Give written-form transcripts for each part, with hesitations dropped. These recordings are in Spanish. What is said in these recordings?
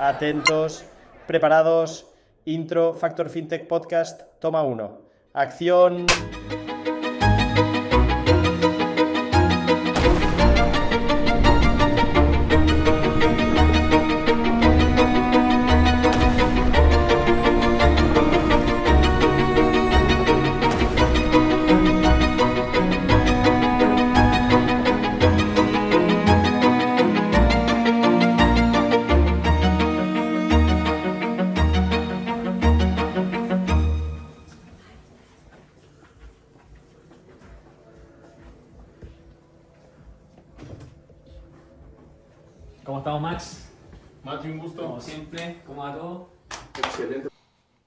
Atentos, preparados, intro, Factor FinTech Podcast, toma 1. Acción. ¿Cómo estamos, Max? Mati, un gusto. Como siempre, ¿cómo va todo? Excelente.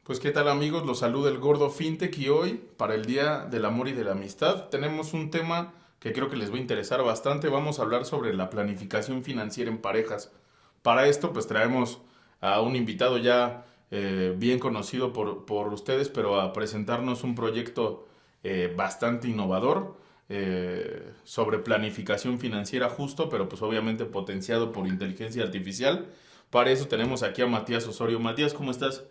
Pues qué tal, amigos, los saluda el Gordo FinTech y hoy, para el Día del Amor y de la Amistad, tenemos un tema que creo que les va a interesar bastante. Vamos a hablar sobre la planificación financiera en parejas. Para esto, pues traemos a un invitado ya bien conocido por ustedes, pero a presentarnos un proyecto bastante innovador sobre planificación financiera justo, pero pues obviamente potenciado por inteligencia artificial. Para eso tenemos aquí a Matías Osorio. Matías, ¿cómo estás?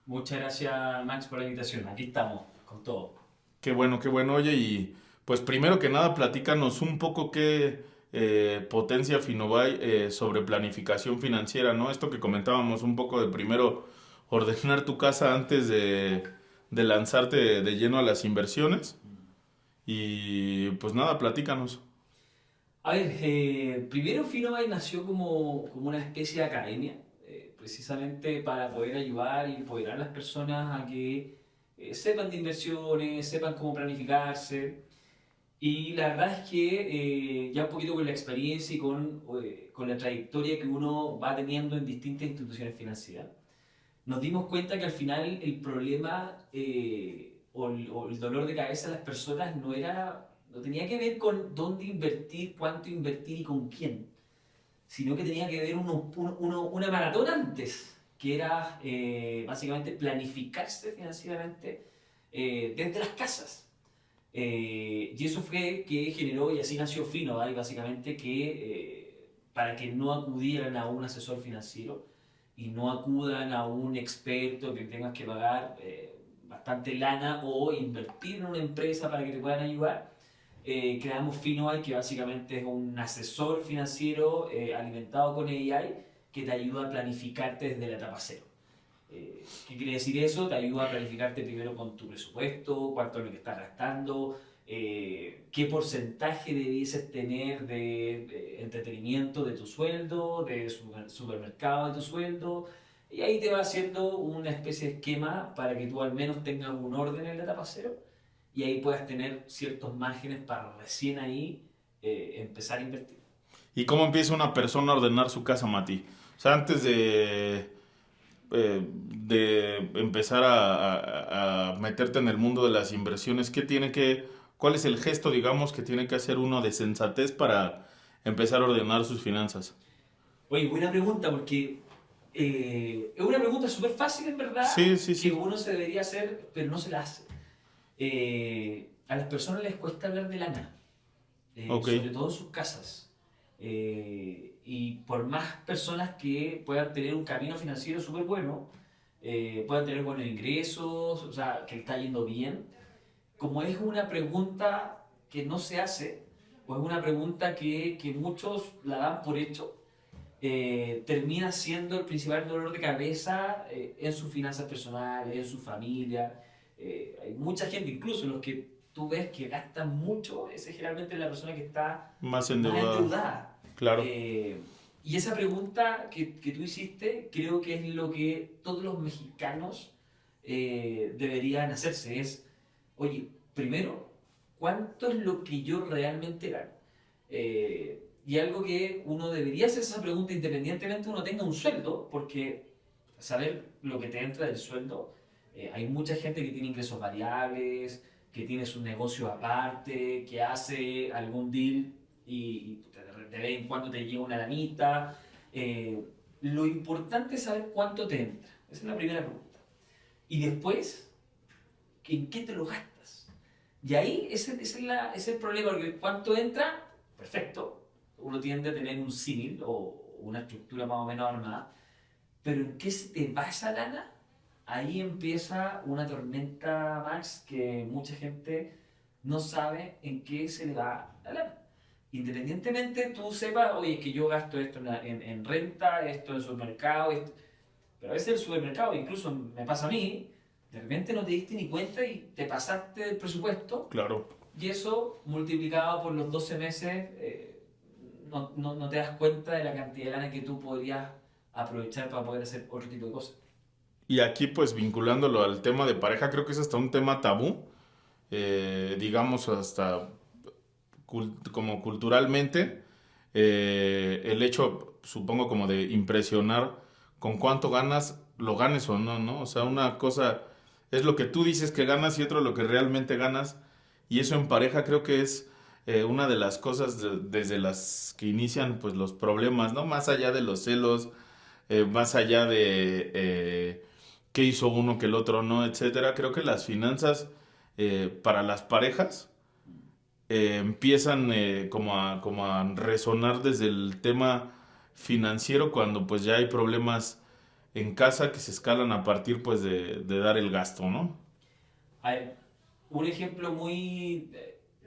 Muchas gracias, Max, por la invitación. Aquí estamos, con todo. Qué bueno, qué bueno. Oye, y pues primero que nada, platícanos un poco qué potencia Finovay sobre planificación financiera, ¿no? Esto que comentábamos un poco de primero ordenar tu casa antes de lanzarte de lleno a las inversiones. Y pues nada, platícanos. A ver, primero Finovay nació como una especie de academia, precisamente para poder ayudar y empoderar a las personas a que sepan de inversiones, sepan cómo planificarse. Y la verdad es que ya un poquito con la experiencia y con la trayectoria que uno va teniendo en distintas instituciones financieras, nos dimos cuenta que al final el problema o el dolor de cabeza de las personas no tenía que ver con dónde invertir, cuánto invertir y con quién, sino que tenía que ver una maratón antes, que era básicamente planificarse financieramente desde las casas. Y eso fue que generó, y así nació Finovay, básicamente, para que no acudieran a un asesor financiero y no acudan a un experto que tengas que pagar bastante lana o invertir en una empresa para que te puedan ayudar. Creamos Finovay, que básicamente es un asesor financiero alimentado con AI que te ayuda a planificarte desde la etapa cero. ¿Qué quiere decir eso? Te ayuda a planificarte primero con tu presupuesto, cuánto es lo que estás gastando, qué porcentaje debieses tener de entretenimiento de tu sueldo, de supermercado de tu sueldo, y ahí te va haciendo una especie de esquema para que tú al menos tengas un orden en la etapa cero y ahí puedas tener ciertos márgenes para recién ahí empezar a invertir. ¿Y cómo empieza una persona a ordenar su casa, Mati? O sea, antes de empezar a meterte en el mundo de las inversiones, ¿cuál es el gesto, digamos, que tiene que hacer uno de sensatez para empezar a ordenar sus finanzas? Oye, buena pregunta, porque es una pregunta súper fácil en verdad, Sí, sí, que sí. uno se debería hacer, pero no se la hace. A las personas les cuesta hablar de lana, Ok. sobre todo en sus casas. Y por más personas que puedan tener un camino financiero súper bueno, puedan tener buenos ingresos, o sea, que le está yendo bien, como es una pregunta que no se hace, o es una pregunta que muchos la dan por hecho, termina siendo el principal dolor de cabeza en sus finanzas personales, en su familia. Hay mucha gente, incluso los que tú ves que gastan mucho, esa es generalmente la persona que está Más más endeudada. endeudada. Claro. Y esa pregunta que tú hiciste, creo que es lo que todos los mexicanos deberían hacerse. Es, oye, primero, ¿cuánto es lo que yo realmente gano? Y algo que uno debería hacer esa pregunta independientemente uno tenga un sueldo, porque saber lo que te entra del sueldo, hay mucha gente que tiene ingresos variables, que tiene su negocio aparte, que hace algún deal y de vez en cuando te llega una lanita. Lo importante es saber cuánto te entra. Esa es la primera pregunta. Y después, ¿en qué te lo gastas? Y ahí ese es el problema, porque cuánto entra, perfecto, uno tiende a tener un símil o una estructura más o menos armada, pero ¿en qué se te va esa lana? Ahí empieza una tormenta, Max, que mucha gente no sabe en qué se le va la lana. Independientemente tú sepas, oye, es que yo gasto esto en renta, esto en supermercado, esto. Pero a veces el supermercado, incluso me pasa a mí, de repente no te diste ni cuenta y te pasaste del presupuesto. Claro. Y eso multiplicado por los 12 meses, no te das cuenta de la cantidad de lana que tú podrías aprovechar para poder hacer otro tipo de cosas. Y aquí, pues vinculándolo al tema de pareja, creo que es hasta un tema tabú, digamos, hasta como culturalmente, el hecho, supongo, como de impresionar con cuánto ganas, lo ganes o no, ¿no? O sea, una cosa es lo que tú dices que ganas y otro lo que realmente ganas. Y eso en pareja creo que es una de las cosas desde las que inician pues los problemas, ¿no? Más allá de los celos, más allá de qué hizo uno que el otro no, etcétera. Creo que las finanzas para las parejas empiezan como a resonar desde el tema financiero cuando pues ya hay problemas en casa que se escalan a partir pues de dar el gasto, ¿no? Hay un ejemplo muy...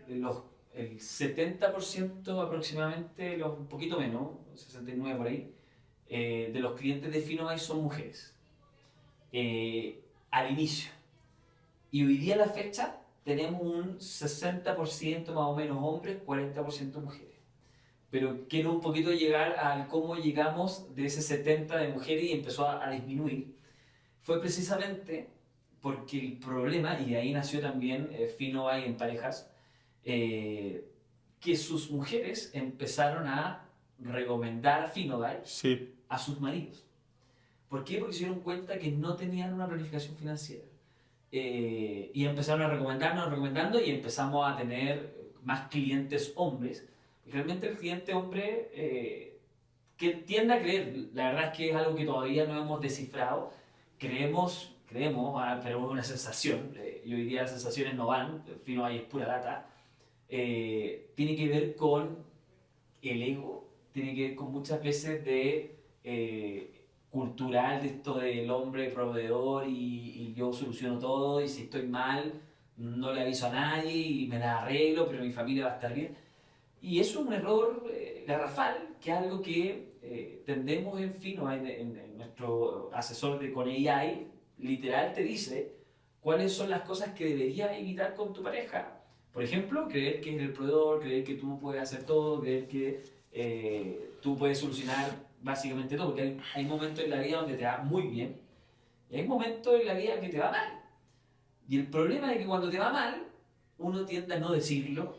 el 70% aproximadamente, un poquito menos, 69 por ahí, de los clientes de Finobay son mujeres. Al inicio. Y hoy día a la fecha tenemos un 60% más o menos hombres, 40% mujeres. Pero quiero un poquito llegar a cómo llegamos de ese 70 de mujeres y empezó a disminuir. Fue precisamente porque el problema, y de ahí nació también Finobay en parejas, que sus mujeres empezaron a recomendar Finobay Sí, a sus maridos. ¿Por qué? Porque se dieron cuenta que no tenían una planificación financiera. Y empezaron a recomendando y empezamos a tener más clientes hombres. Y realmente el cliente hombre que tiende a creer, la verdad es que es algo que todavía no hemos descifrado, creemos, pero es una sensación, y hoy día las sensaciones no van, Finobay es pura data, tiene que ver con el ego, tiene que ver con muchas veces de cultural, de esto del hombre proveedor y yo soluciono todo y si estoy mal no le aviso a nadie y me la arreglo, pero mi familia va a estar bien. Y eso es un error garrafal, que es algo que tendemos en Fino, en nuestro asesor con AI, literal te dice cuáles son las cosas que deberías evitar con tu pareja. Por ejemplo, creer que es el proveedor, creer que tú puedes hacer todo, creer que tú puedes solucionar básicamente todo, porque hay momentos en la vida donde te va muy bien y hay momentos en la vida que te va mal. Y el problema es que cuando te va mal, uno tiende a no decirlo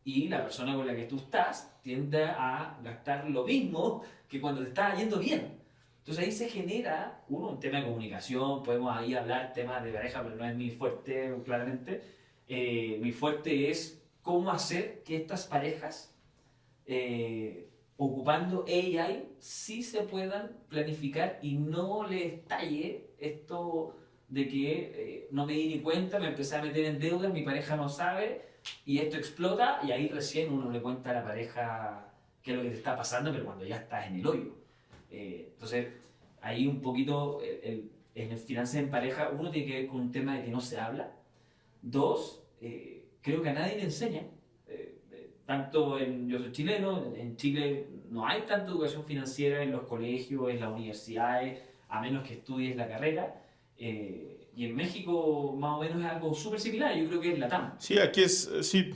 y la persona con la que tú estás tiende a gastar lo mismo que cuando te está yendo bien. Entonces ahí se genera, un tema de comunicación, podemos ahí hablar temas de pareja, pero no es mi fuerte, claramente. Mi fuerte es cómo hacer que estas parejas, ocupando AI, sí se puedan planificar y no les estalle esto de que no me di ni cuenta, me empecé a meter en deudas, mi pareja no sabe y esto explota y ahí recién uno le cuenta a la pareja qué es lo que te está pasando, pero cuando ya estás en el hoyo. Entonces, ahí un poquito en el finanzas en pareja, uno tiene que ver con un tema de que no se habla. Dos, creo que a nadie le enseña. Tanto yo soy chileno, en Chile no hay tanta educación financiera en los colegios, en las universidades, a menos que estudies la carrera. Y en México más o menos es algo súper similar, yo creo que es Latam. sí, aquí sí,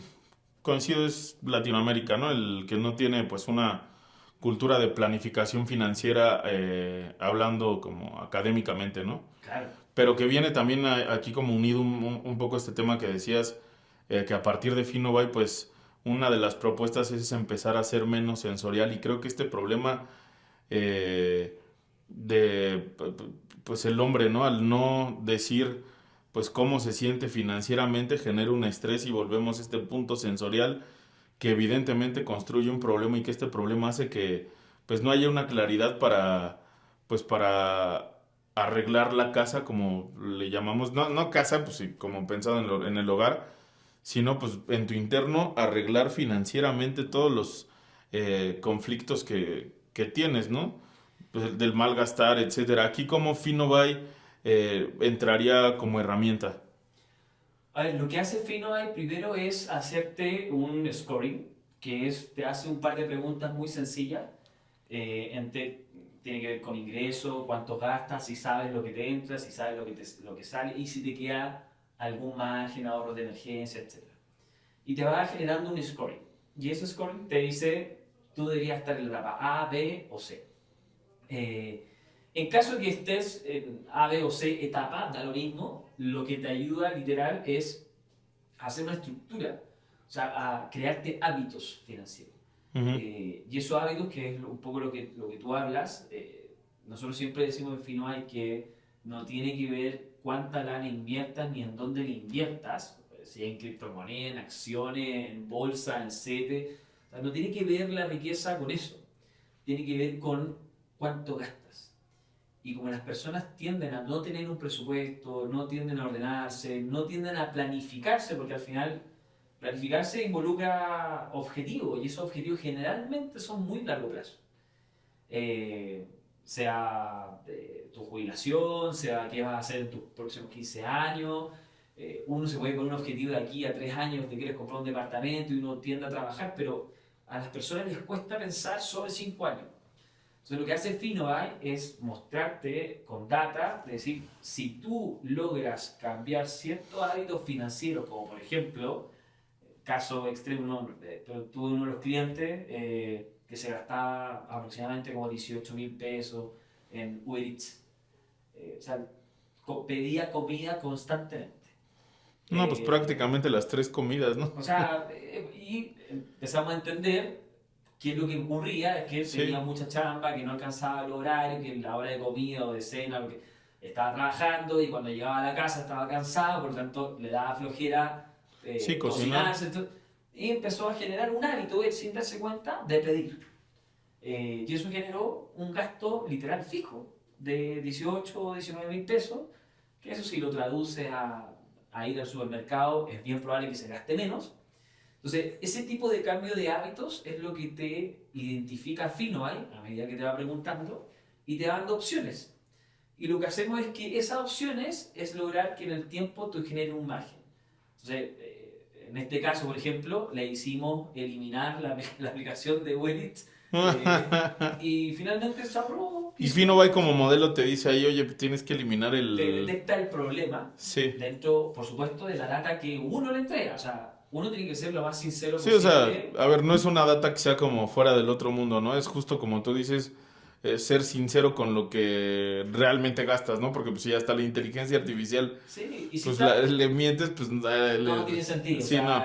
coincido, es Latinoamérica, ¿no? El que no tiene pues una cultura de planificación financiera hablando como académicamente, ¿no? Claro. Pero que viene también aquí como unido un poco este tema que decías, que a partir de Finobay, pues una de las propuestas es empezar a ser menos sensorial y creo que este problema eh, de, pues el hombre, ¿no? Al no decir, pues cómo se siente financieramente, genera un estrés y volvemos a este punto sensorial que evidentemente construye un problema y que este problema hace que, pues no haya una claridad pues para arreglar la casa, como le llamamos, no casa, pues sí, como pensado en el hogar, sino pues en tu interno arreglar financieramente todos los conflictos que tienes, ¿no? pues, del mal gastar, etcétera. Aquí como Finovay entraría como herramienta. A ver, lo que hace FinoEye primero es hacerte un scoring, que es, te hace un par de preguntas muy sencillas. Tiene que ver con ingreso, cuánto gastas, si sabes lo que te entra, si sabes lo que sale y si te queda algún margen, ahorros de emergencia, etc. Y te va generando un scoring. Y ese scoring te dice, tú deberías estar en la etapa A, B o C. Eh, en caso de que estés en A, B o C etapa, da lo mismo, lo que te ayuda literal es hacer una estructura, o sea, a crearte hábitos financieros. Ujú. Y esos hábitos, que es un poco lo que tú hablas, nosotros siempre decimos en FinoEye que no tiene que ver cuánta lana inviertas ni en dónde la inviertas, si en criptomonedas, en acciones, en bolsa, en CETE, o sea, no tiene que ver la riqueza con eso, tiene que ver con cuánto gastas. Y como las personas tienden a no tener un presupuesto, no tienden a ordenarse, no tienden a planificarse, porque al final planificarse involucra objetivos y esos objetivos generalmente son muy largo plazo. Eh, sea tu jubilación, sea qué vas a hacer en tus próximos 15 años. Uno se puede poner un objetivo de aquí a 3 años, te quieres comprar un departamento y uno tiende a trabajar, pero a las personas les cuesta pensar sobre 5 años. Entonces lo que hace FinoEye es mostrarte con data, de decir, si tú logras cambiar ciertos hábitos financieros, como por ejemplo, caso extremo, no, pero tuve uno de los clientes que se gastaba aproximadamente como 18.000 pesos en Uber Eats. O sea, pedía comida constantemente. No, pues Eh, prácticamente las 3 comidas, ¿no? o sea, y empezamos a entender qué es lo que ocurría, es que tenía Sí, mucha chamba, que no alcanzaba el horario, que la hora de comida o de cena, porque estaba trabajando y cuando llegaba a la casa estaba cansado, por lo tanto le daba flojera sí, cocinar. cocinarse. Y empezó a generar un hábito, él sin darse cuenta, de pedir. Y eso generó un gasto literal fijo de 18 o 19.000 pesos, que eso si lo traduce a ir al supermercado es bien probable que se gaste menos. Entonces, ese tipo de cambio de hábitos es lo que te identifica FinoEye a medida que te va preguntando y te va dando opciones. Y lo que hacemos es que esas opciones es lograr que en el tiempo tú generes un margen. Entonces, en este caso, por ejemplo, le hicimos eliminar la aplicación de Wellits y finalmente se aprobó y Y sí, Finovay como modelo te dice ahí, oye, tienes que eliminar te el... detecta el problema Sí. dentro, por supuesto, de la data que uno le entrega. O sea, uno tiene que ser lo más sincero Sí, o sea, posible. a ver, no es una data que sea como fuera del otro mundo, ¿no? Es justo como tú dices, ser sincero con lo que realmente gastas, ¿no? Porque pues si ya está la inteligencia artificial, Sí, y si pues está, le mientes, pues no tiene sentido. O sí, sea, no,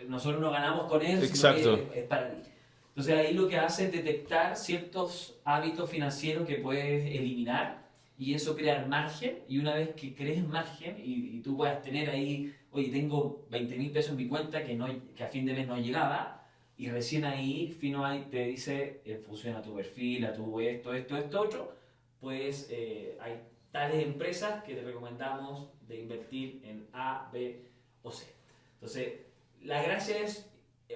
nosotros no ganamos con eso, sino que exacto. es para ti. Entonces ahí lo que hace es detectar ciertos hábitos financieros que puedes eliminar y eso crear margen. Y una vez que crees margen y tú puedas tener ahí, oye, tengo 20.000 pesos en mi cuenta que a fin de mes no llegaba, y recién ahí FinoEye te dice, en función a tu perfil, a tu esto, otro, pues hay tales empresas que te recomendamos de invertir en A, B o C. Entonces, la gracia es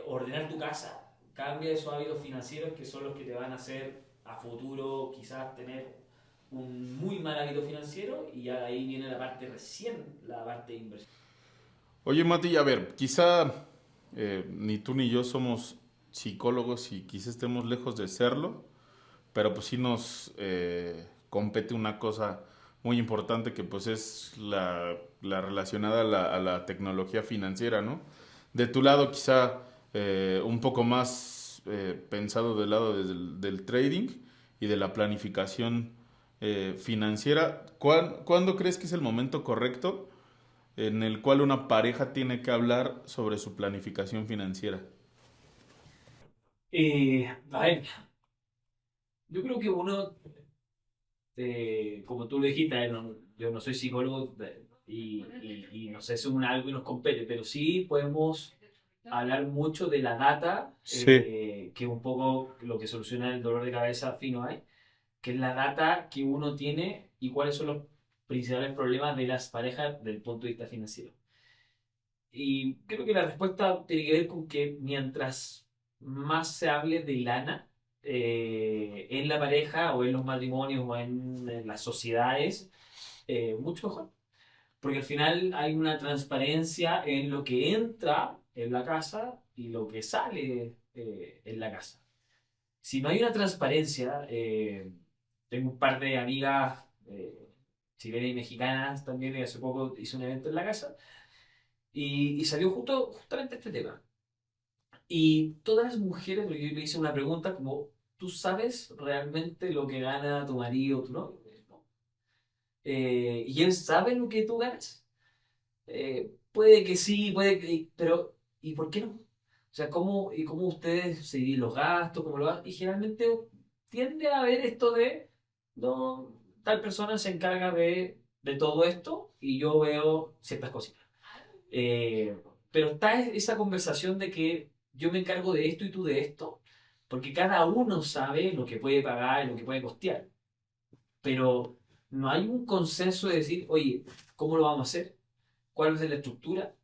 ordenar tu casa, cambia esos hábitos financieros que son los que te van a hacer a futuro quizás tener un muy mal hábito financiero y ya de ahí viene la parte recién, la parte de inversión. Oye, Mati, a ver, quizá ni tú ni yo somos psicólogos y quizá estemos lejos de serlo, pero pues sí nos compete una cosa muy importante que pues es la relacionada a la tecnología financiera, ¿no? De tu lado quizá un poco más pensado del lado del trading y de la planificación financiera. ¿Cuándo crees que es el momento correcto en el cual una pareja tiene que hablar sobre su planificación financiera? A ver, yo creo que uno, como tú lo dijiste, yo no soy psicólogo y no sé si es algo que nos compete, pero sí podemos hablar mucho de la data, Sí. que es un poco lo que soluciona el dolor de cabeza fino hay, que es la data que uno tiene y cuáles son los principales problemas de las parejas desde el punto de vista financiero. Y creo que la respuesta tiene que ver con que mientras más se hable de lana, en la pareja o en los matrimonios o en las sociedades, mucho mejor. Porque al final hay una transparencia en lo que entra en la casa y lo que sale en la casa. Si no hay una transparencia, tengo un par de amigas chilenas y mexicanas también, y hace poco hice un evento en la casa, y salió justamente este tema. Y todas las mujeres, porque yo le hice una pregunta como, ¿tú sabes realmente lo que gana tu marido o tu novio? ¿No? ¿Y él sabe lo que tú ganas? Puede que sí, puede que... Pero, ¿y por qué no? O sea, ¿cómo ustedes se dividen los gastos? ¿Cómo lo hacen? Y generalmente tiende a haber esto de, no, tal persona se encarga de todo esto y yo veo ciertas cositas. Eh, pero está esa conversación de que yo me encargo de esto y tú de esto, porque cada uno sabe lo que puede pagar y lo que puede costear. Pero no hay un consenso de decir, oye, ¿cómo lo vamos a hacer? ¿Cuál es la estructura?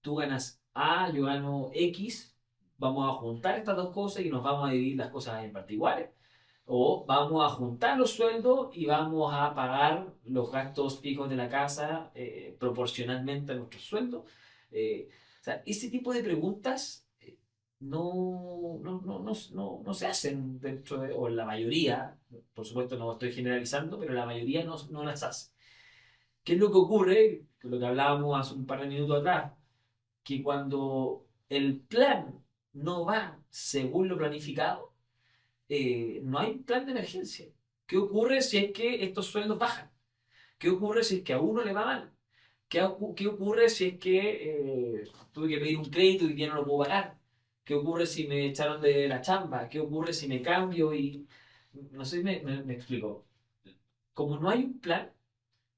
Tú ganas A, yo gano X, vamos a juntar estas dos cosas y nos vamos a dividir las cosas en particulares. O vamos a juntar los sueldos y vamos a pagar los gastos fijos de la casa proporcionalmente a nuestros sueldos. O sea, ese tipo de preguntas no se hacen dentro de, o la mayoría, por supuesto no estoy generalizando, pero la mayoría no las hace. ¿Qué es lo que ocurre? Lo que hablábamos hace un par de minutos atrás, que cuando el plan no va según lo planificado, no hay un plan de emergencia. ¿Qué ocurre si es que estos sueldos bajan? ¿Qué ocurre si es que a uno le va mal? ¿Qué ocurre si es que tuve que pedir un crédito y ya no lo puedo pagar? ¿Qué ocurre si me echaron de la chamba? ¿Qué ocurre si me cambio y... No sé si me explico. Como no hay un plan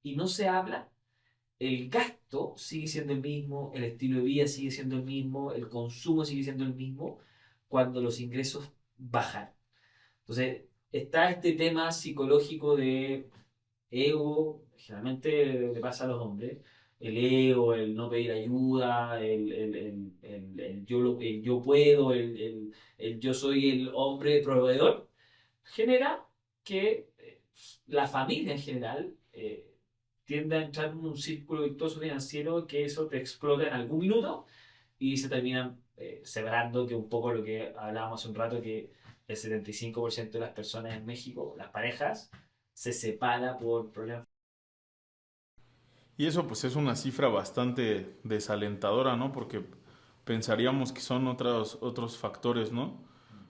y no se habla, el gasto sigue siendo el mismo, el estilo de vida sigue siendo el mismo, el consumo sigue siendo el mismo cuando los ingresos bajan. Entonces, está este tema psicológico de ego, generalmente le pasa a los hombres, el ego, el no pedir ayuda, el yo puedo, el yo soy el hombre proveedor, genera que la familia en general tiende a entrar en un círculo virtuoso financiero que eso te explota en algún minuto y se terminan separando, que un poco lo que hablábamos hace un rato, que el 75% de las personas en México, las parejas, se separa por problemas. Y eso pues es una cifra bastante desalentadora, ¿no? Porque pensaríamos que son otros factores, ¿no?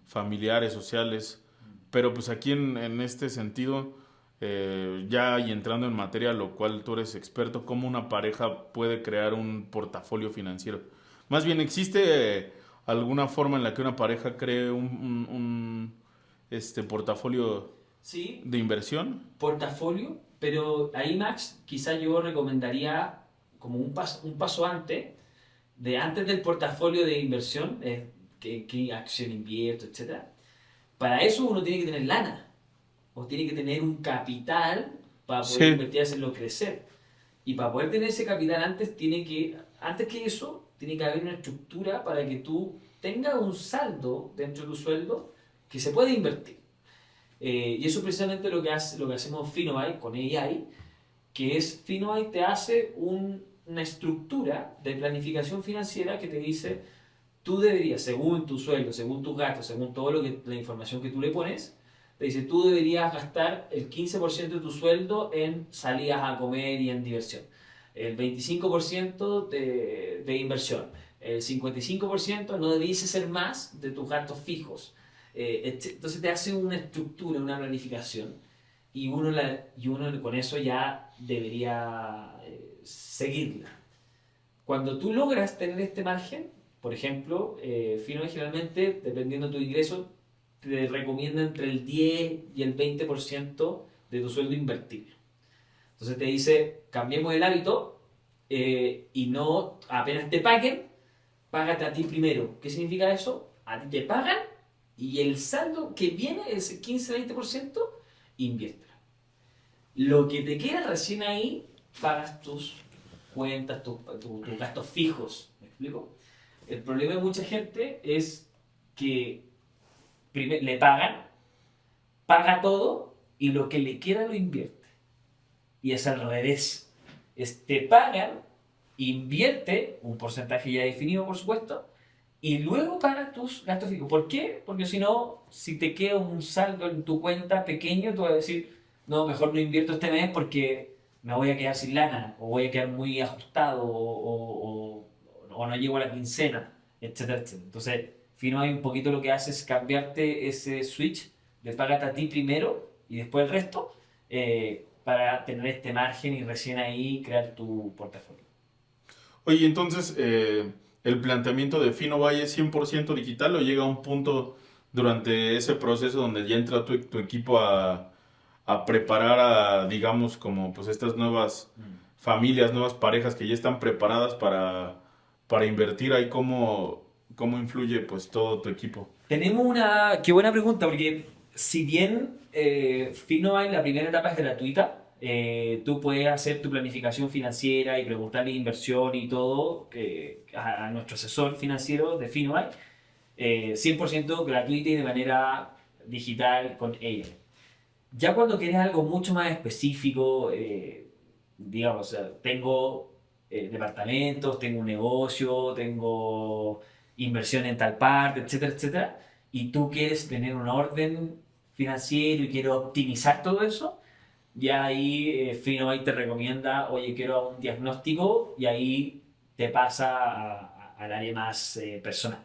Familiares, sociales. Pero pues aquí en este sentido, ya y entrando en materia, lo cual tú eres experto, ¿cómo una pareja puede crear un portafolio financiero? Más bien, ¿existe alguna forma en la que una pareja cree un portafolio Sí, de inversión? portafolio, pero ahí Max, quizá yo recomendaría como un paso antes, antes del portafolio de inversión, qué acción invierto, etcétera. Para eso uno tiene que tener lana, o tiene que tener un capital para poder Sí. invertir y hacerlo crecer. Y para poder tener ese capital antes que eso, tiene que haber una estructura para que tú tengas un saldo dentro de tu sueldo que se puede invertir. Y eso es precisamente lo que hacemos Finovite con AI, que es Finovite te hace una estructura de planificación financiera que te dice, tú deberías, según tu sueldo, según tus gastos, según todo la información que tú le pones, te dice, tú deberías gastar el 15% de tu sueldo en salidas a comer y en diversión, el 25% de inversión, el 55% no debiese ser más de tus gastos fijos. Entonces te hace una estructura, una planificación, y uno con eso ya debería seguirla. Cuando tú logras tener este margen, por ejemplo, Fino generalmente, dependiendo de tu ingreso, te recomienda entre el 10 y el 20% de tu sueldo invertirlo. Entonces te dice, cambiemos el hábito y no apenas te paguen, págate a ti primero. ¿Qué significa eso? A ti te pagan y el saldo que viene, ese 15-20%, inviértelo. Lo que te queda recién ahí, pagas tus cuentas, tus gastos fijos. ¿Me explico? El problema de mucha gente es que le pagan paga todo y lo que le queda lo invierte. Y es al revés. Te pagan, invierte un porcentaje ya definido, por supuesto, y luego paga tus gastos fijos. ¿Por qué? Porque si no, si te queda un saldo en tu cuenta pequeño, tú vas a decir, no, mejor no invierto este mes porque me voy a quedar sin lana, o voy a quedar muy ajustado, o no llego a la quincena, etcétera, etcétera. Entonces, Finway un poquito lo que hace es cambiarte ese switch de págate a ti primero y después el resto, para tener este margen y recién ahí crear tu portafolio. Oye, entonces, ¿el planteamiento de Finovay es 100% digital o llega a un punto durante ese proceso donde ya entra tu equipo a preparar a, digamos, como pues estas nuevas familias, nuevas parejas que ya están preparadas para invertir ahí? ¿Cómo influye pues todo tu equipo? Tenemos qué buena pregunta, porque si bien Finnovay la primera etapa es gratuita, tú puedes hacer tu planificación financiera y preguntarle inversión y todo a nuestro asesor financiero de Finnovay, 100% gratuita y de manera digital con ella. Ya cuando quieres algo mucho más específico, digamos, o sea, tengo departamentos, tengo un negocio, tengo inversión en tal parte, etcétera, etcétera, y tú quieres tener un orden financiero y quiero optimizar todo eso, ya ahí Finnovay te recomienda, oye, quiero un diagnóstico, y ahí te pasa al área más personal.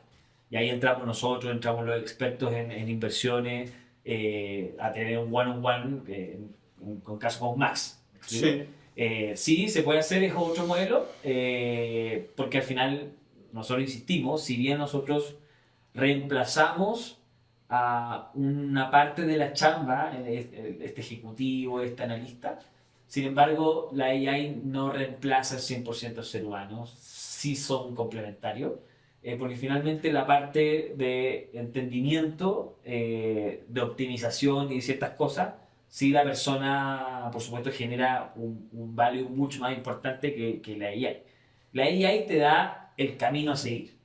Y ahí entramos nosotros, entramos los expertos en inversiones, a tener un one-on-one con casos con Max. ¿Me explico? Sí. Sí, se puede hacer, es otro modelo, porque al final nosotros insistimos, si bien nosotros reemplazamos a una parte de la chamba, este ejecutivo, este analista, sin embargo, la AI no reemplaza el 100% al ser humano, sí son complementarios, porque finalmente la parte de entendimiento, de optimización y de ciertas cosas, sí la persona, por supuesto, genera un value mucho más importante que la AI. La AI te da el camino a seguir.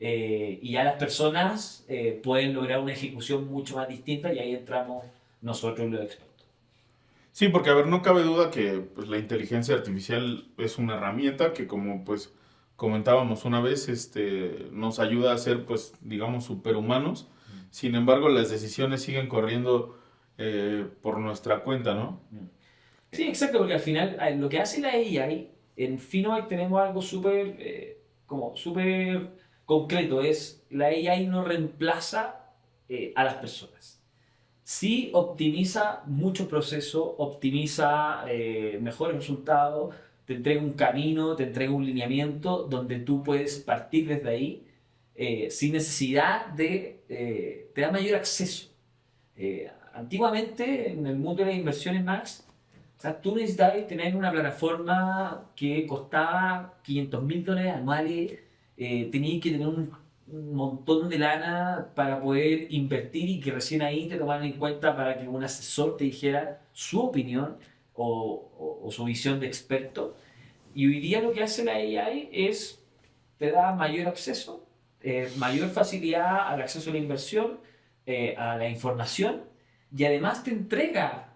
Y ya las personas pueden lograr una ejecución mucho más distinta, y ahí entramos nosotros los expertos. Sí, porque a ver, no cabe duda que pues, la inteligencia artificial es una herramienta que como pues comentábamos una vez, nos ayuda a ser pues digamos superhumanos. Sin embargo, las decisiones siguen corriendo por nuestra cuenta, ¿no? Sí, exacto, porque al final lo que hace la AI, en Finoway tenemos algo súper como súper concreto, es la AI no reemplaza a las personas. Sí optimiza mucho proceso, optimiza mejores resultados, te entrega un camino, te entrega un lineamiento donde tú puedes partir desde ahí, sin necesidad te da mayor acceso. Antiguamente, en el mundo de las inversiones, Max, o sea, tú necesitabas tener una plataforma que costaba $500.000 anuales, tenías que tener un montón de lana para poder invertir, y que recién ahí te tomaran en cuenta para que un asesor te dijera su opinión o su visión de experto. Y hoy día lo que hace la AI es te da mayor acceso, mayor facilidad al acceso a la inversión, a la información, y además te entrega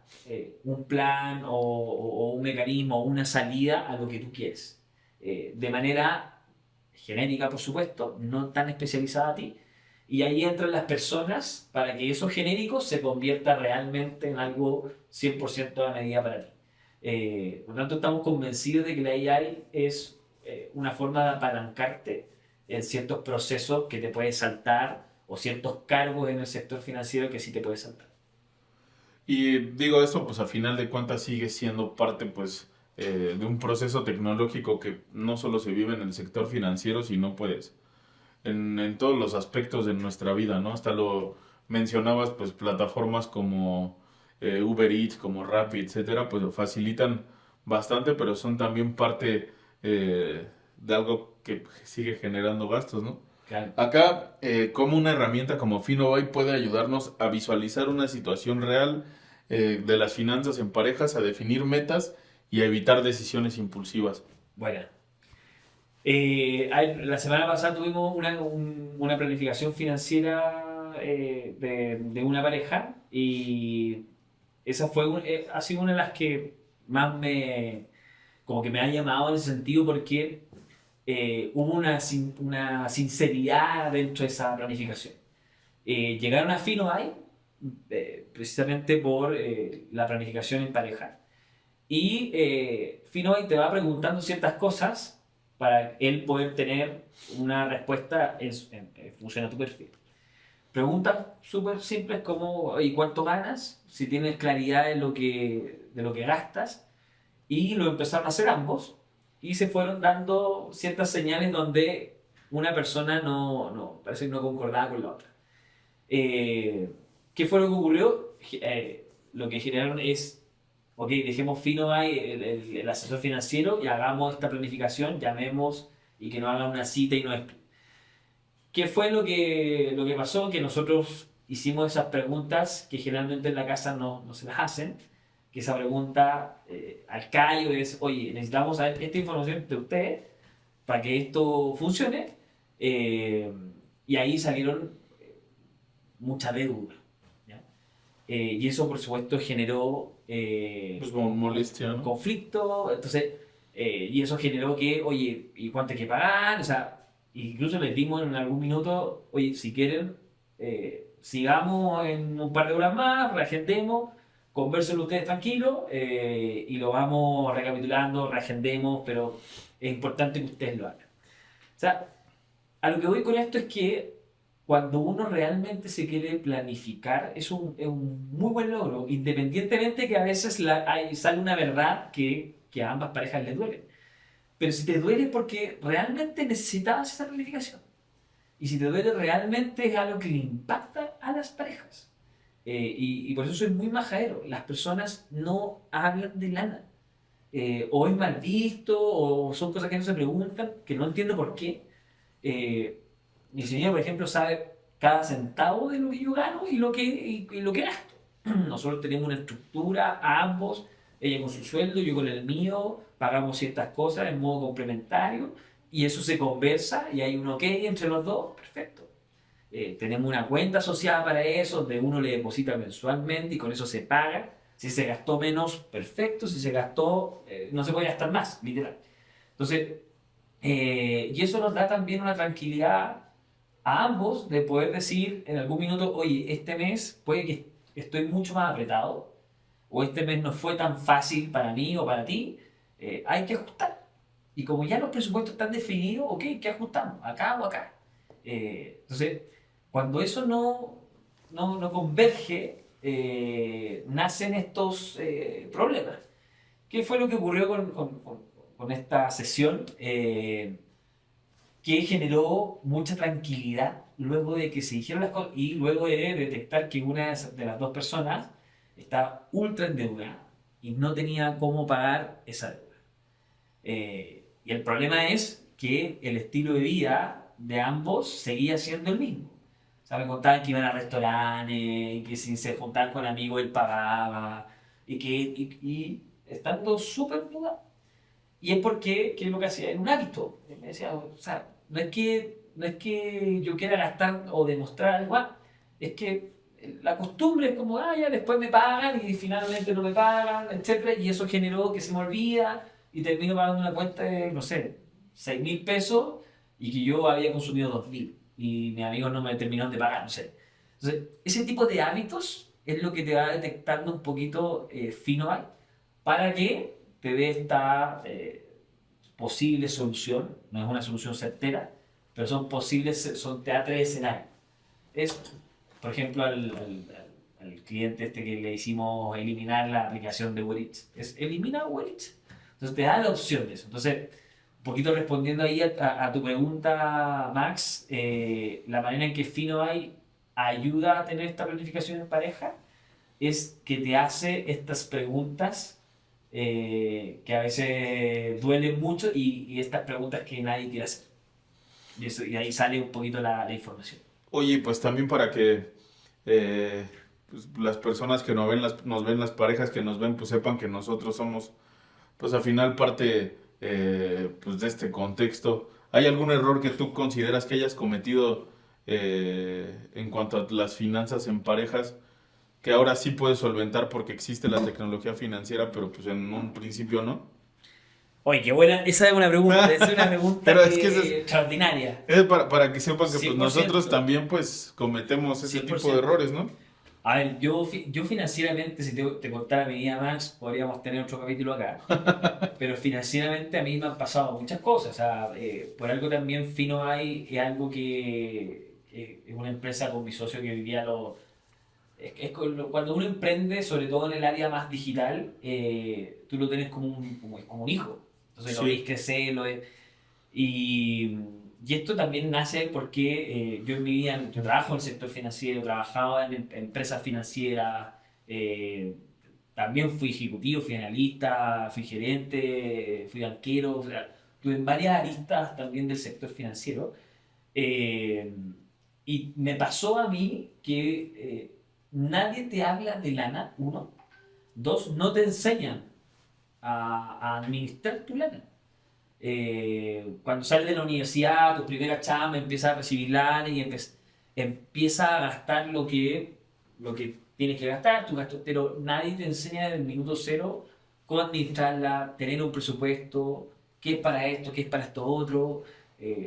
un plan o un mecanismo o una salida a lo que tú quieres. De manera genérica, por supuesto, no tan especializada a ti. Y ahí entran las personas para que eso genérico se convierta realmente en algo 100% a medida para ti. Por lo tanto, estamos convencidos de que la AI es una forma de apalancarte en ciertos procesos que te puedes saltar, o ciertos cargos en el sector financiero que sí te puedes saltar. Y digo esto, pues a final de cuentas sigue siendo parte, pues, de un proceso tecnológico que no solo se vive en el sector financiero, sino pues en todos los aspectos de nuestra vida, ¿no? Hasta lo mencionabas, pues plataformas como Uber Eats, como Rappi, etcétera, pues lo facilitan bastante, pero son también parte de algo que sigue generando gastos, ¿no? Claro. Acá, como una herramienta como Finovay puede ayudarnos a visualizar una situación real de las finanzas en parejas, a definir metas y a evitar decisiones impulsivas. Bueno, la semana pasada tuvimos una planificación financiera de una pareja, Y esa ha sido una de las que más como que me ha llamado en ese sentido porque hubo una sinceridad dentro de esa planificación. Llegaron a Finovay precisamente por la planificación en pareja. Y Finovay te va preguntando ciertas cosas para él poder tener una respuesta en función a tu perfil. Preguntas súper simples como ¿y cuánto ganas? Si tienes claridad de lo que gastas. Y lo empezaron a hacer ambos y se fueron dando ciertas señales donde una persona parece que no concordaba con la otra. ¿Qué fue lo que ocurrió? Lo que generaron es, ok, dejemos Finovay, el asesor financiero, y hagamos esta planificación, llamemos y que nos hagan una cita y nos expliquen. ¿Qué fue lo que pasó? Que nosotros hicimos esas preguntas que generalmente en la casa no se las hacen, que esa pregunta al callo es, oye, necesitamos saber esta información de usted para que esto funcione, y ahí salieron mucha deuda, ¿ya? Y eso por supuesto generó Pues molestia, ¿no? conflicto, entonces, y eso generó que, oye, ¿y cuánto hay que pagar? O sea, incluso les dimos en algún minuto, oye, si quieren, sigamos en un par de horas más, reagendemos, conversen ustedes tranquilos, y lo vamos recapitulando, reagendemos, pero es importante que ustedes lo hagan. O sea, a lo que voy con esto es que cuando uno realmente se quiere planificar, es un muy buen logro, independientemente que a veces sale una verdad que a ambas parejas les duele. Pero si te duele porque realmente necesitabas esa planificación, y si te duele realmente es algo que le impacta a las parejas. Y por eso soy muy majadero. Las personas no hablan de lana. O es mal visto, o son cosas que no se preguntan, que no entiendo por qué. Mi señora, por ejemplo, sabe cada centavo de lo que yo gano y lo que gasto. Nosotros tenemos una estructura, ambos, ella con su sueldo, yo con el mío, pagamos ciertas cosas en modo complementario, y eso se conversa y hay un ok entre los dos, perfecto. Tenemos una cuenta asociada para eso, donde uno le deposita mensualmente y con eso se paga. Si se gastó menos, perfecto. Si se gastó, no se puede gastar más, literal. Entonces, y eso nos da también una tranquilidad a ambos de poder decir en algún minuto, oye, este mes puede que estoy mucho más apretado, o este mes no fue tan fácil para mí o para ti, hay que ajustar. Y como ya los presupuestos están definidos, ok, ¿qué ajustamos? Acá o acá. Entonces, cuando eso no converge, nacen estos problemas. ¿Qué fue lo que ocurrió con esta sesión? Que generó mucha tranquilidad luego de que se dijeron las cosas y luego de detectar que una de las dos personas estaba ultra endeudada y no tenía cómo pagar esa deuda. Y el problema es que el estilo de vida de ambos seguía siendo el mismo. O sea, me contaban que iban a restaurantes y que si se juntaban con amigos él pagaba y estando súper endeudado. Y es porque, ¿qué es lo que hacía? Era un hábito. Me decía, o sea, no es que yo quiera gastar o demostrar algo, es que la costumbre es como, ya después me pagan y finalmente no me pagan, etc. Y eso generó que se me olvida y termino pagando una cuenta de, no sé, 6.000 pesos y que yo había consumido 2.000 y mis amigos no me terminaron de pagar, no sé. Entonces, ese tipo de hábitos es lo que te va detectando un poquito Finovay para que te dé esta posible solución. No es una solución certera, pero son posibles, te da 3 escenarios. Es, por ejemplo, al cliente este que le hicimos eliminar la aplicación de Uber Eats, es elimina Uber Eats. Entonces te da la opción de eso. Entonces, un poquito respondiendo ahí a tu pregunta, Max, la manera en que Finovay ayuda a tener esta planificación en pareja es que te hace estas preguntas que a veces duelen mucho y estas preguntas que nadie quiere hacer. Y ahí sale un poquito la información. Oye, pues también para que pues, las personas que nos ven, las parejas que nos ven, pues sepan que nosotros somos, pues al final parte pues de este contexto. ¿Hay algún error que tú consideras que hayas cometido en cuanto a las finanzas en parejas que ahora sí puedes solventar porque existe la tecnología financiera, pero pues en un principio no. Oye, qué buena, esa es una pregunta, Pero es que extraordinaria. es para que sepan que pues 100%. nosotros también pues cometemos ese tipo de 100%. errores, ¿no? A ver, yo financieramente, si te contara mi vida, Max, podríamos tener otro capítulo acá. Pero financieramente a mí me han pasado muchas cosas. O sea, por algo también FinoEye es algo que es una empresa con mi socio que hoy día cuando uno emprende, sobre todo en el área más digital, tú lo tienes como un hijo. Entonces lo Sí. veis crecer, y, y esto también nace porque yo en mi vida, yo trabajo en el sector financiero, trabajaba en empresas financieras, también fui ejecutivo, fui analista, fui gerente, fui banquero, o sea, tuve en varias aristas también del sector financiero. eh, y me pasó a mí que nadie te habla de lana, uno. Dos, no te enseñan a administrar tu lana. Cuando sales de la universidad, tu primera chamba, empiezas a recibir lana y empiezas a gastar lo que tienes que gastar, tus gastos, pero nadie te enseña desde el minuto cero cómo administrarla, tener un presupuesto, qué es para esto, qué es para esto otro.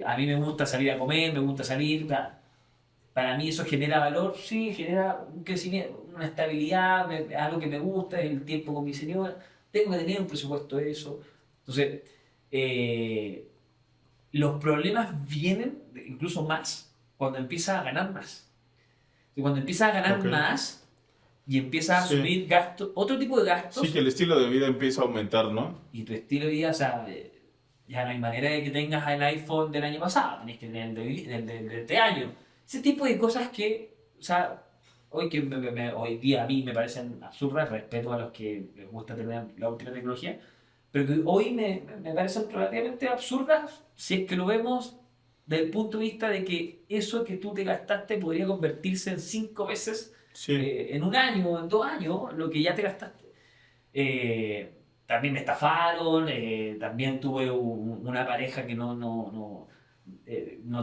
A mí me gusta salir a comer, me gusta salir. Para mí eso genera valor, sí, genera un crecimiento, una estabilidad, algo que me gusta, el tiempo con mi señora. Tengo que tener un presupuesto de eso. Entonces, eh, los problemas vienen, incluso más, cuando empiezas a ganar más. Y cuando empiezas a ganar Ok. más y empiezas a Sí. asumir gastos, otro tipo de gastos, Sí, que el estilo de vida empieza a aumentar, ¿no? y tu estilo de vida, o sea, ya no hay manera de que tengas el iPhone del año pasado, tenés que tener el de este año. Ese tipo de cosas que, o sea, hoy día a mí me parecen absurdas, respeto a los que les gusta tener la última tecnología, pero que hoy me parecen relativamente absurdas si es que lo vemos desde el punto de vista de que eso que tú te gastaste podría convertirse en 5 veces Sí. en un año o en 2 años lo que ya te gastaste. También me estafaron, también tuve una pareja que no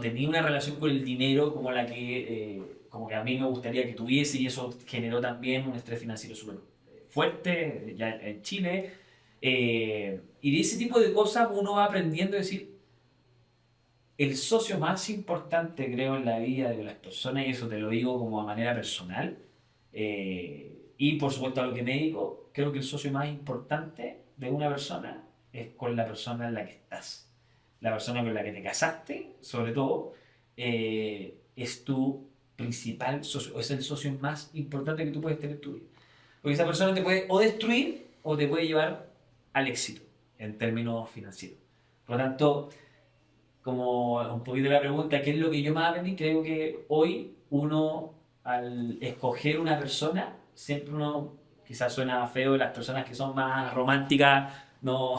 tenía una relación con el dinero como que a mí me gustaría que tuviese, y eso generó también un estrés financiero súper fuerte ya en Chile. Y de ese tipo de cosas uno va aprendiendo a decir, el socio más importante, creo, en la vida de las personas, y eso te lo digo como a manera personal, y por supuesto a lo que me dedico, creo que el socio más importante de una persona es con la persona en la que estás. La persona con la que te casaste, sobre todo, es tu principal socio, o es el socio más importante que tú puedes tener en tu vida. Porque esa persona te puede o destruir o te puede llevar al éxito en términos financieros. Por lo tanto, como un poquito la pregunta, ¿qué es lo que yo más aprendí? Creo que hoy uno, al escoger una persona, siempre uno, quizás suena feo, las personas que son más románticas no,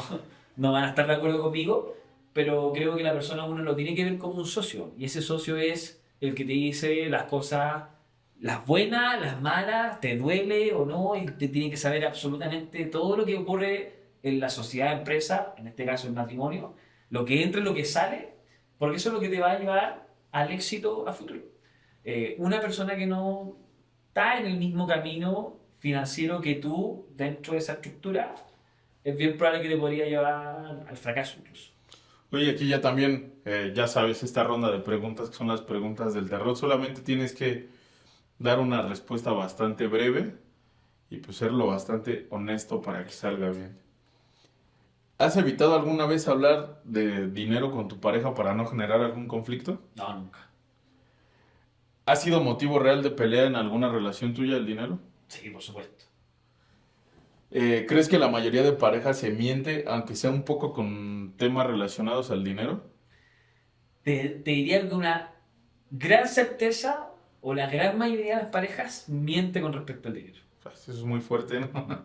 no van a estar de acuerdo conmigo, pero creo que la persona uno lo tiene que ver como un socio, y ese socio es el que te dice las cosas, las buenas, las malas, te duele o no, y te tiene que saber absolutamente todo lo que ocurre en la sociedad, empresa, en este caso el matrimonio, lo que entra y lo que sale, porque eso es lo que te va a llevar al éxito a futuro. Una persona que no está en el mismo camino financiero que tú dentro de esa estructura, es bien probable que te podría llevar al fracaso incluso. Oye, aquí ya también, ya sabes, esta ronda de preguntas que son las preguntas del terror. Solamente tienes que dar una respuesta bastante breve y pues serlo bastante honesto para que salga bien. ¿Has evitado alguna vez hablar de dinero con tu pareja para no generar algún conflicto? No, nunca. ¿Ha sido motivo real de pelea en alguna relación tuya el dinero? Sí, por supuesto. ¿Crees que la mayoría de parejas se miente, aunque sea un poco con temas relacionados al dinero? Te diría que una gran certeza o la gran mayoría de las parejas miente con respecto al dinero. Pues, eso es muy fuerte, ¿no?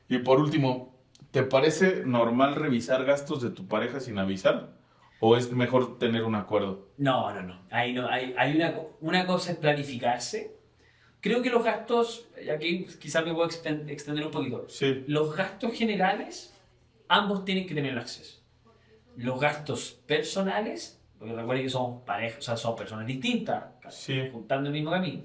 Y por último, ¿te parece normal revisar gastos de tu pareja sin avisar? ¿O es mejor tener un acuerdo? No, no, no. Ahí no. Hay una cosa es planificarse. Creo que los gastos, y aquí quizás me puedo extender un poquito. Sí, Los gastos generales, ambos tienen que tener acceso. Los gastos personales, porque recuerden que somos parejas, o sea, somos personas distintas, sí, juntando el mismo camino.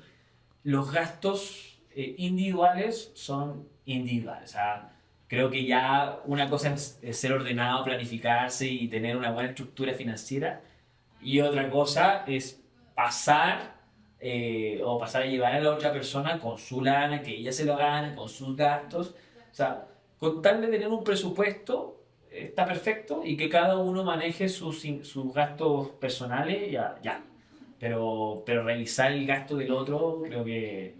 Los gastos individuales son individuales. O sea, creo que ya una cosa es ser ordenado, planificarse y tener una buena estructura financiera, y otra cosa es pasar pasar a llevar a la otra persona con su lana, que ella se lo gane, con sus gastos. O sea, con tal de tener un presupuesto, está perfecto, y que cada uno maneje sus gastos personales, ya. Pero revisar el gasto del otro, creo que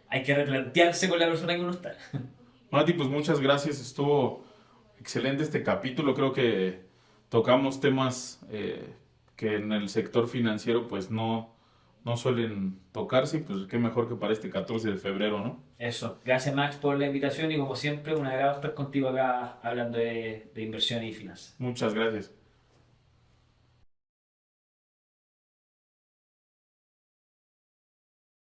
hay que replantearse con la persona que uno está. Mati, pues muchas gracias, estuvo excelente este capítulo, creo que tocamos temas que en el sector financiero pues no suelen tocarse, y pues qué mejor que para este 14 de febrero, ¿no? Eso, gracias Max por la invitación, y como siempre un agrado estar contigo acá hablando de inversión y finanzas. Muchas gracias.